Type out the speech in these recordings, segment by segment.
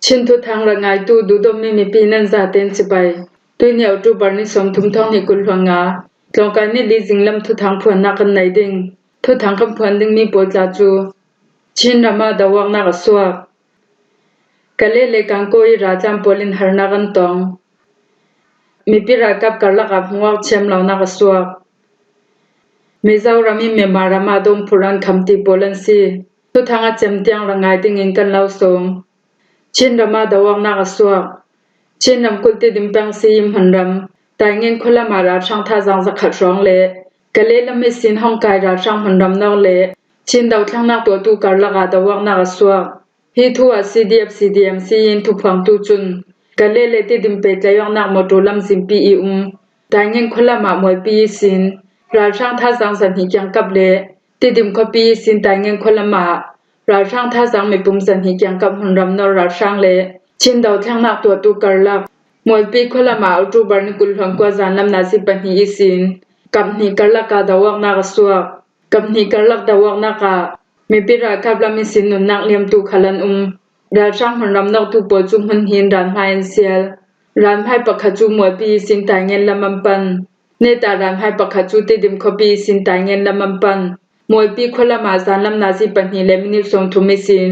ชินทุทางระงายตูดูดมมีปีนันซาเตนสิไปตุยเหนียวตูบาร์นิสมทุมท้องให้กุลหวงาตรงการนี่ดีจิงลำทุทางพวนนักกันไหนดิ่งทุทางคำพวนดิ่งมีปวดลาจูชินรามาดาวงนักสวกกะเลเลกังโกยราจามโปลินหรนักันตองมีปีรากับกะลักกับหัวเชมเหล่านักสวกมีเจ้ารามีเมมารามาดงพุรันคำตีโปลันซีทุทางอาเจมเตียงระงายดิ่งอินกันเล่าสมชินรามาดาวงนักสวกชินนำกุลติดิมแปงซีมหันรำแต่เงินคนละมาราช่างท่าจังสักขัดร้องเละกะเลละไม่สินห้องกายราช่างหันรำนอกเละชินดาวทั้งนักตัวตูการละกาดาวงนักสวกฮีทัว CDM ซียินทุกฝั่งตูจุนกะเลเลติดิมเปตเลยองนักมอตูลำสิมปีอีแต่เงินคนละมามวยปีสินราช่างท่าจังสันหิจังกับเละติดิมขปีสินแต่เงินคนละมาราช่างท่าจังไม่ปุ่มสันหิจังกับหันรำนอราช่างเละชินดาวทั้งนักตัวตูการลักมวยปีคนละมาอุตุบาร์นิกุลหงกว่าจานลำนาสิปันหีสินกับนี่การลักกาดาวกนักสวกกับนี่การลักดาวกนักามีปีรากับลามิสินนุนนักเลียมตูขลันราช่างหันรำนอกตูปวจุมหันหินรานไฮเซียลรานไฮปักขจูมวยปีสินตายเงินละมันปันเนตารานไฮปักขจูติดิมขปีสินตายเงินละมันปันมวยปีคนละมาจานลำนาสิปันหีเลมินิสงทุมิสิน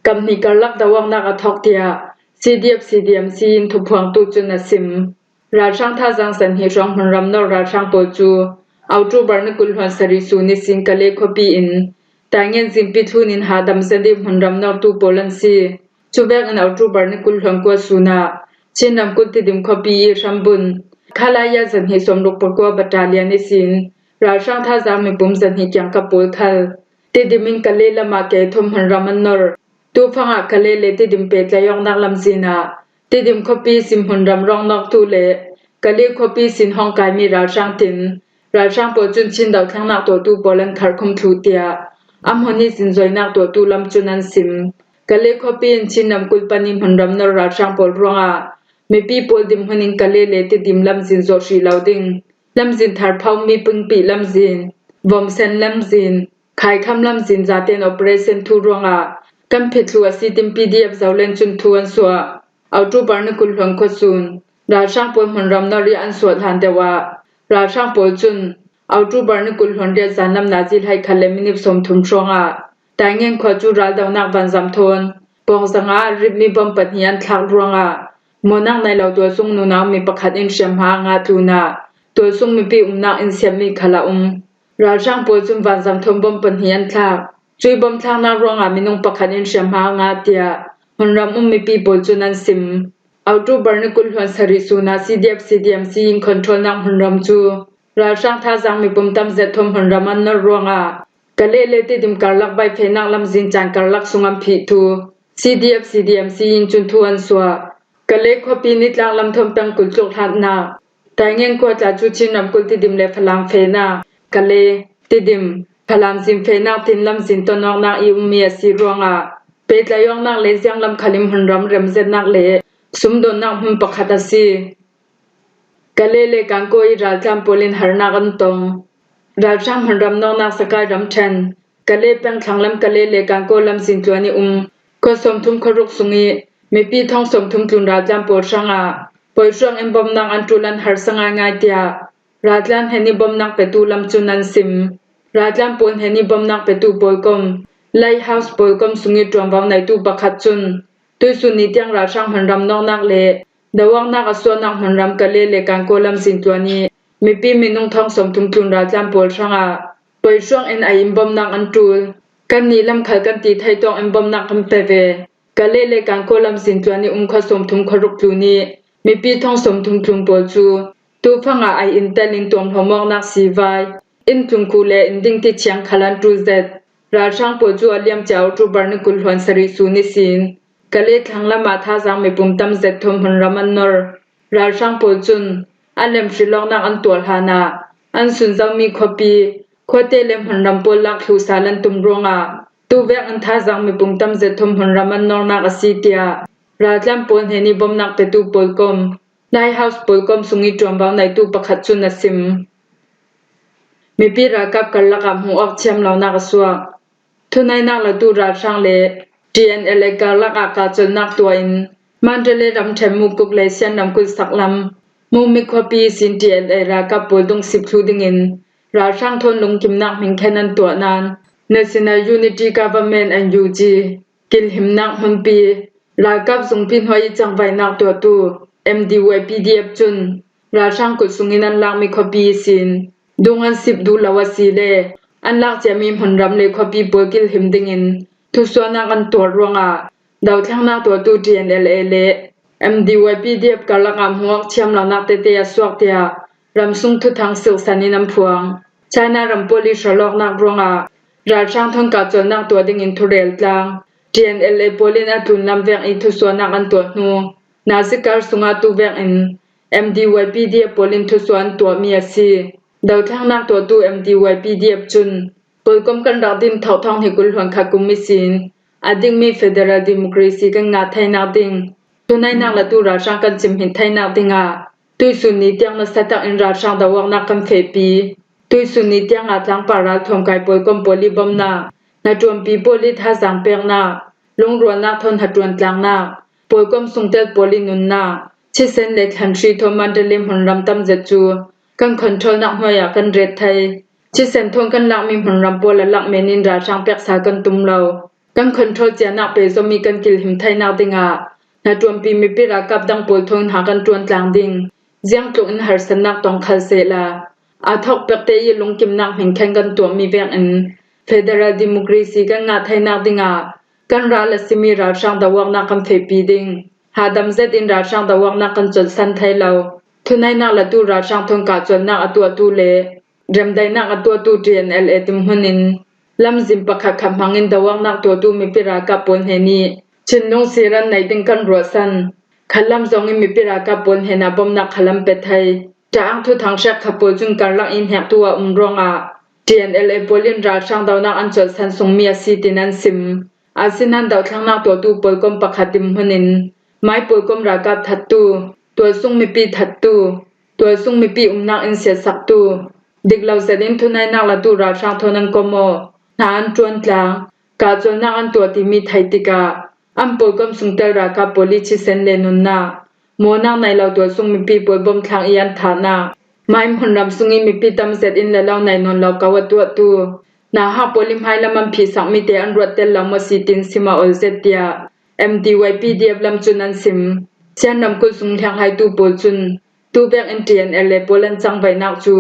กับนี่การลักดาวกนักทอกเตียCDM ซีนทุพวงตูจุนสิมราช่างท่าจังสันหิรองหันรำนอราช่างโปจูเอาจูบาร์นกุลหันสริสูนิสินกะเลคบีอินแต่เงินสิมปิทุนินหาดำเสดิมหันรำนอตูโปลันซีจูเบกอันเอาจูบาร์นกุลหันกวสุนาชินนำกุลติดิมคบีรัมบุนคาลายาสันหิสมลุกปกวบัตาเลียนิสินราช่างท่าจังมีปุ่มสันหิจังกับโปลคัลติดิมินกะเลละมาเกทุมหันรำมันนอร์ตูฟังอักเลเลติดิมเปตเลยองนักลำซีนาติดิมคบีสิมหุนรำรองนอกตูเลกะเลคบีสินห้องกายมีราช่างตินราช่างปจุนชินดาวทั้งนักตัวตูบอลันคาร์คุมทูเตียอัมฮอนีสินจอยนักตัวตูลำจุนันสิมกะเลคบีนชินนำกุลปนิมหุนรำนอราช่างปอลรองอามีปีปอลดิมฮนิงกะเลเลติดิมลำซินโซชีลาวดิงลำซินทาร์พาวมีปึงปีลำซินวอมเซนลำซินขายคำลำซินจาเตนออเปเรชั่นทูรองอากันผิดลัวสิติม PDF เจ้าเล่นจุนทวนสัวเอาจูบาร์นกุลหงขซุนราช่างปนหันรำนอริอันสวดหันแต่ว่าราช่างปนจุนเอาจูบาร์นกุลหงเดียจานลำนาจิลให้คัลเลมินิบสมทุมชงอาแต่เงินขวจูราดาวนักวันจำทนปองสังอาริบมีบอมปัดเฮียนทักรวงอาโมนักในเหล่าตัวซุงนูนามีประคัดอินเชียมหางาตูนาตัวซุงมีปีนักอินเซียมีขลาราช่างปนจุนวันจำทนบอมปัดเฮียนทักจุยบอมทางนักรองอามินุงประคันินเชียมหางาเตียหันรำมีปีบอลจุนันซิมเอาจูบาร์นกุลหันสริสูนาCDM ซีอินคอนโทรลนักหันรำจูราช่างท่าจังมีปุ่มตั้มเซตทมหันรำมันนรองอากะเลเลติดิมการลักใบเพนักลำจินจานการลักสุงอัมพิทูCDM ซีอินจุนทวนสัวกะเลขปีนิดลังลำทมตังกุลจุกหัดนาแต่เงินกว่าจะจูชินนำกุลติดิมเลพลังเพนากะเลติดิมพลังซิมเฟนักตินลำสินตนองนักอิวเมียสีรวงอาเปตเลยองนักเลเซียงลำขลิมหันรำเรมเซนักเลสมดนนักหุ่นปกขัดสีกะเลเลกังโกยราจามโปลินหรนักอันตงราจามหันรำนองนักสกายรำเชนกะเลเป็นขังลำกะเลเลกังโกลำสินตัวนี้ก็สมทุมขรุกสุงีมีปีทองสมทุมทุนราจามโปช่างอาปอยช่วงเอ็มบอมนักอันตุลันหรสังง่ายเตียราจามเฮนิบอมนักเป็ตูลำจุนันซิมราจามปนเฮนิบอมนักเป็ตูปอยกมไลท์เฮาส์ปอยกมสุงีตรวมวาวในตูบักขัดจุนตุยสุนิเตียงราช่างหันรำนองนักเลดาวังนักอสวนักหันรำกะเลเลกังโกลำสินตัวนี้มีปีมีนุ่งทองสมทุมทุนราจามปอลช่างอาปอยช่วงเอ็นไออิมบอมนักอันตูลกันนี้ลำขัดกันตีไทยตองอิมบอมนักคำเปเวกะเลเลกังโกลำสินตัวนี้ขสมทุมขรุกตูนี้มีปีทองสมทุมทุนปอลจูตูฟังอาไออินเตลิงตวมหอมอกนักสีไวอินทุงคูเลอินดิงติเชียงขลันตูเซตราช่างปอจูอเลียมเจ้าจูบาร์นกุลหวนสริสูนิสินกะเลทังละมาท่าจังมีปุ่มตั้มเซตทมหันรามันนอร์ราช่างปอจุนอันเลมชิลองนักอันตัวหานาอันสุนเจ้ามีคปีโคเตเลมหันรำปอลักทูสาลันตุมรองอาตูเวกอันท่าจังมีปุ่มตั้มเซตทมหันรามันนอร์นักอสิเตียราจามปนเฮนิบอมนักเปตูปอลกมไลท์เฮาส์ปอลกมสุงีจวมบาวในตูประคัดจุนสิมมีปีรากับกันละกับหัวออกเชียมเหล่านักสวกทุนในนักละตูราช่างเล DNL กันละกากาจนนักตัวอิน มันจะเลยรำแถมมุกุกเลยเสียนนำกุสักลำมุมิควปีสินเตียนเอรากับปวดงสิบครูดิงินราช่างทนลงกิมนักมิงแค่นั้นตัวนาน National Unity Government and UG กิลหิมนักมันปีรากับสงพินหอยจังไว้นักตัวตู MDYPDF จุนราช่างกุดสุงินันลักมีควปีสินดวงอันสิบดูลาวสีเลอันลักจะมีผลรำเลยควปีปวกิลหิมดิงินทุกส่วนนักอันตัวรวงดาวทั้งนักตัวตู TNLA เล MDYPDF กะลักามหัวเชียมเหล่านักเตะสวกเตียรำสุงทุทางศึกษานินำพวงใช้นารำโพลิชลอกนักรวงราช่างทนกาจนนักตัวดิ่งอินทุเรลตัง TNLA โพลินอตุนลำเวงอินทุส่วนนักอันตัวนูนาซิกาสุงาตุเวงอิน MDYPDF โพลินทุส่วนตัวมีอาศีดาวทั้งนักตัวตู MDYPDF จุนปลกมกันรักดินเท่าท้องให้กุลหวนขากุมมิสินอดิ่งมี Federal Democracy กันงาไทยนักดิ่งตุนายนักละตูราช่างกันจิมหินไทยนักดิ่งตุยสุนีเตียงนัสตักอินราช่างดาวนักกันเฟปีตุยสุนีเตียงอาทางปาราทงไกปลกมโพลิบอมนาจวมปีโพลิทาสังเปียงนาลงรวนนักทนหัดรวนกลางนาปลกมสุงเตลโพลินุนนาชิเซนเลทันทรีโทมันเดลิมหุนรำตำเจจูกันคอนโทรลนักหัวยากันเรดไทยชิเซนทงกันลักมีหุนรำโพลลักเมนินราช่างเปียกสากันตุมเรากันคอนโทรลเจียนักเปซมีกันกิลหิมไทยนาดิงนาจวมปีมีปิรากับดังปลทนหากันจวนกลางดิงเจียงตุอินหาสนักตองคัลเซลาอาทอกเปกเตยลงกิมนักหิงแข่งกันตัวมีแวงอิน Federal Democracy กันงาไทยนักดิงกันราลสิมีราช่างดาวนักกันเฟปีดิงหาดำเซดินราช่างดาวนักกันจดสันไทยเราทุนายนักละตูราช่างทงกาจนนักอตัวตูเลเรมไดนักอตัวตู TNLA ติมหุนินลำจิมปะขักคำหังอินดาวนักตัวตูมีปิรากับปนเฮนีชินนงสีรันในดิงกันรัวสันขลัมซองมีปิรากับปนเฮนาบอมนักขลัมเป็ดไทยจะอังทุทางชักขบจุนกันลักอินแหกตัวรองTNLA ปลินราช่างดาวนักอันจดสันสงมีอาศีตินันซิมอาศินันดาวทั้งนักตัวตูปลกมปะขัดิมหุนินไม้ปลกมรากับทัดตูตัวซุงมีปีทัดตูตัวซุงมีปีนักอินเสียสักตูดิกเราเสดินทุนายนักละตูราช่างทนันกโมนานจวนกลางกาจนนักอันตัวที่มีไทยติกาอันปลกมสุงเตรากับปลิชิเซนเลนุนนาโมนักในเราตัวซุงมีปีปลบมทางเอียนฐานะไม่ผลรำสุงิมีปีตำเสร็จอินและเราในนนเรากาวตัวตูนาหาปลิมให้ละมันผีสังมีเตอันรวดเตลลำมาสิตินสิมาอลเซตยา MDYPDF ลำจุนันซิมเช่นนำกุสุงทางให้ตูปจุนตูแบงอินเทียนเอเลปลันจังไว้นักจู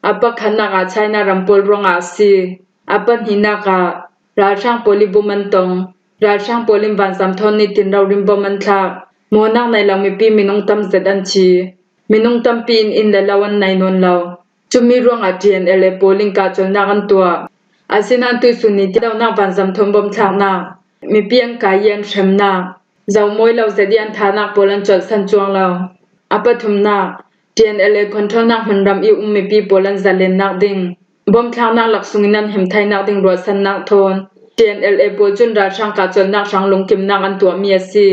อัปขันนักอาชัยนารำปลรองอาศีอัปหินักราช่างปลิบุมันตงราช่างปลิมวันสัมทนนิตินเราริมบมันทักโมนักในเรามีปีมินงตำเสร็จอันชีมินงตำปีนอินและลาวันในนนเราจุมีรวงอาเทียนเอเลปลิงกาจนนักอันตัวอาศินันตุสุนิที่เรานักวันสัมทนบมทักนักมีเพียงกายยันเชมนักเจ้ามวยเราเสดียนฐานักปลันจดสันจวงเราอัปทุมนักTNLA คอนโทรลนักมันรำอิวมีปีปลันจัลเลนนักดิงบมทักนักหลักสุงินันหิมไทยนักดิงรัวสันนักทนTNLA ปจุนราช่างกาจนนักช่างลงกิมนักอันตัวมีอาศี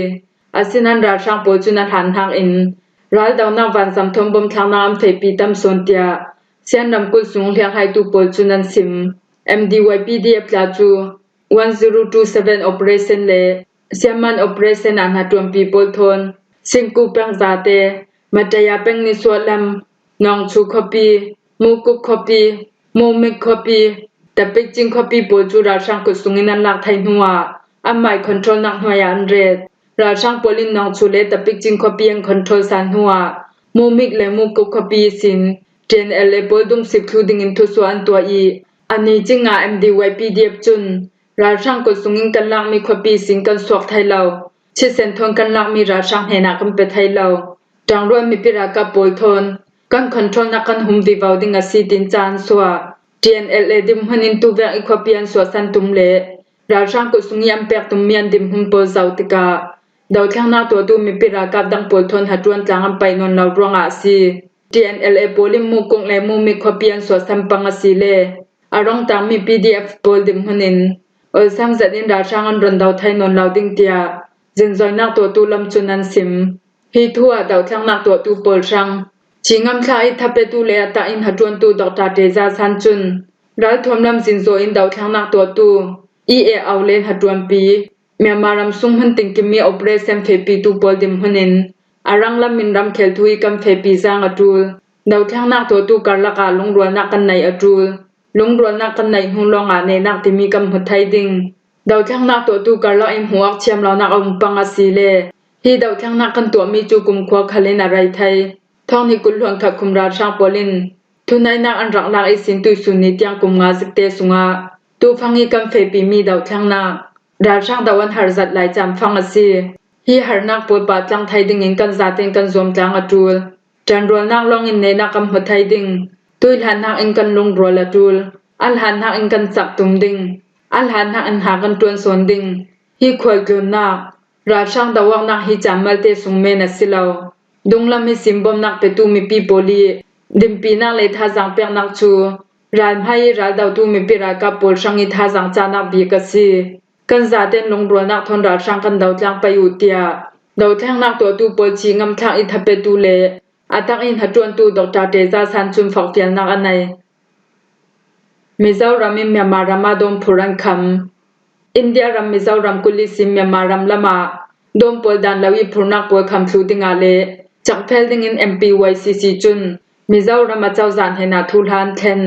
อาศินันราช่างปจุนหันทางอินรัลดาวนักวันสัมทมบมทักนักอันเฟปีตัมโซนเตียเสียนนำกุสุงเลียงให้ตูปจุนันซิม MDYPDF ลาจู1027 operation เลเสียมัน operation อันหัดรวมปีปลทนสิงกูเป็งซาเตมัตยาเป็งนิสวลัมนองชูคอปีมูกุคอปีมูมิคอปีแต่เป็กจิงคอปีปจูราช่างกุสุงินันลักไทยนัวอันไม่คอนโทรลนักหัวยันเรดราช่างปลินนองชูเลแต่เป็กจิงคอปียังคอนโทรลสันหัวมูมิกและมูกุคอปีสินTNLA ปดุงสิบครูดิงินทุสวนตัวอีอันนี้จิงMDYPDF จุนราช่างกุสุงินกันลักมีคอปีสินกันสวกไทยเราชิเซนทนกันลักมีราช่างเฮนักกันเป็ดไทยเราจังรวนมีปิรากับปลทนกันคอนโทรลนักกันหุมวิวาวดิงอาศีตินจานสัว TNLA ดิมหุนินตูแวงอีคอปีอันสัวสันตุมเลราช่างกุสุงินเปียกตุมเมียนดิมหุมโปซาวติกาดาวทั้งนักตัวตูมีปิรากับดังปลทนหัดรวนจางอันไปนนเรารวงอาศีTNLA ปลิมมูกงและมูมีคอปีอันสัวสัมปังอาศีเลอารองตามมี PDF ปลดิมหุนินอลซัมจัดอินราช่างอันรันดาวไทยนนเราดิงเตียจินจอยนักตัวตูลำจุนันซิมฮีทัวดาวทั้งนักตัวตูปลช่างชิงอัมชาอิทับเปตูเลตาอินหัดรวนตูดอกตาเดซาซันจุนรัลทวมลำจินโซอินดาวทั้งนักตัวตูอีเอเอาเลนหัดรวนปี เมียมารัมซุงหันติงกิมี operation เฟปีตูปอลดิมหันินอารังลามินรัมเคลทุยกัมเฟปีซางอจูลดาวทางนักตัวตูการละกาลงรัวนักกันในอจูลลงรัวนักกันในหุงลองอาเนนักที่มีกำหัดไทยดิงดาวทางนักตัวตูการละอิมหัวเชียมเรานักอมปังอาศีเลฮีดาวทางนักกันตัวมีจูกุมขวาคเลนอะไรไทยท้องที่กุลหลวงทักคุมราชาปอลินทุนายนักอันรักลักไอสินตุยสุนิตยังกุมงาสิกเตสุงาตูฟังอีกัมเฟปีมีดาวทางนักราชาดาวันหาจัดหลายจำฟังอาศีฮีหานักปวดบาดจังไทยดิงอินกันจัดเองกันรวมจังอจูลจันรัวนักลองอินในนักกำหัดไทยดิงตุยหันนักอินกันลงรัวละจูลอัลหันนักอินกันจับตุมดิงอัลหันนักอินหากันตวนสวนดิงฮีควยกลนักราชาดาวังนักฮีจำมัลเตสุงเมนัสิลาวดงลำมีสิมบอมนักเปตูมีปีโปลีดิมปีนักเลยท่าจังเปียกนักชูรานให้ราดาวตูมีปีรากาโปลช่างอิท่าจังจานักบีกสีกันจัดเต็นลงรัวนักทนราชากันดาวจางไปอยู่เตียดาวแท่งนักตัวตูโปลชีงำทางอิทับเปตูเลอาตักอินหัดจวนตูดอกจาเตซาซันจุมฝักเตียนนักอันไหนมิซารามิเมียมารามาดมพูรันคำอินเดียรัมมิซารัมกุลิซิเมียมารัมละมาดมปวดดันลาวิพูนักปวดคำสูดิงาเลจักเพลดิงอิน MPYCC จุนมิซารัมเจ้าจานเฮนาทุลฮันเทน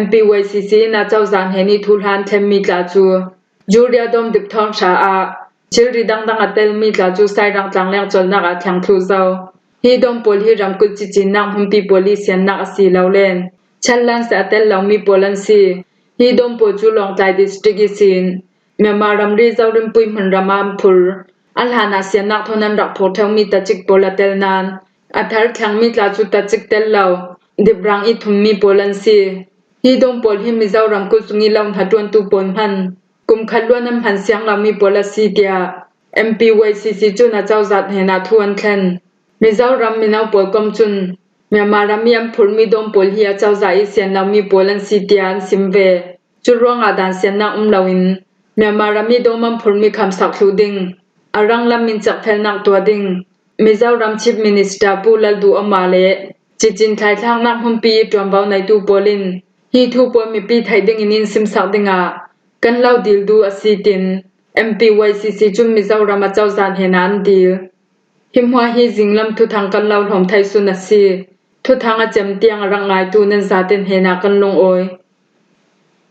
MPYCC นาเจ้าจานเฮนีทุลฮันเทนมีตาจูจูเรียดมดิบทองชาอาชิริดังดังอัตเตลมีตาจูไซรังจังแรงจนนักอัดยังทุเจ้าฮีดมปอลฮีรัมกุจิจินักหุ่มปีปอลิเซียนนักอสีเหลาเลนฉันลันเสอเตลเหลามีปอลันซีฮีดมปอจูลองใจดิสตริกซินเมียมารัมรีเจ้าริมปุยมันรามามพุลอัลฮานาเซียนนักทนันรักโพเทลมีตาจิกปอลเตลนานอัฐาร์ทั้งมีตาจูตาจิกเตลเหลาดิบรังอิทุมมีปอลันซีฮีดมปอลฮีมิเจ้ารัมกุสุงิลองหัดวนตูปนหันกุมขัดล้วนน้ำหันเสียงเรามีปอลซีเดีย MPYCC จุนเจ้าจัดเฮนาทวนเทนมิเจ้ารัมมีนาวปอลกมจุนเมียมารามีอัมพุลมีดมปอลเฮียเจ้าใจเสียนเรามีปอลันซีเดียนซิมเวจุรวงอาดานเสียนนักลาวินเมียมารามีดมอัมพุลมีคำสักลูดิงอารังลามินจักเพลนักตัวดิงมิเจ้ารัมชิปมินิสตาปูลดูอมาเลจิจินไทยทางนักหุ่มปีจวมเบาในตูปอลินฮีทูปอมีปีไทยดิงอินินซิมสักดิงากันเล่าดิลดูอสีติน MPYCC จุมมิเจ้ารามาเจ้าจานเฮนันดิลหิมหัวฮีจิงลำทุทางกันเล่าหอมไทยสุนัสีทุทางอาจำเตียงรังไงตูนันซาเตนเฮนากันลงโอย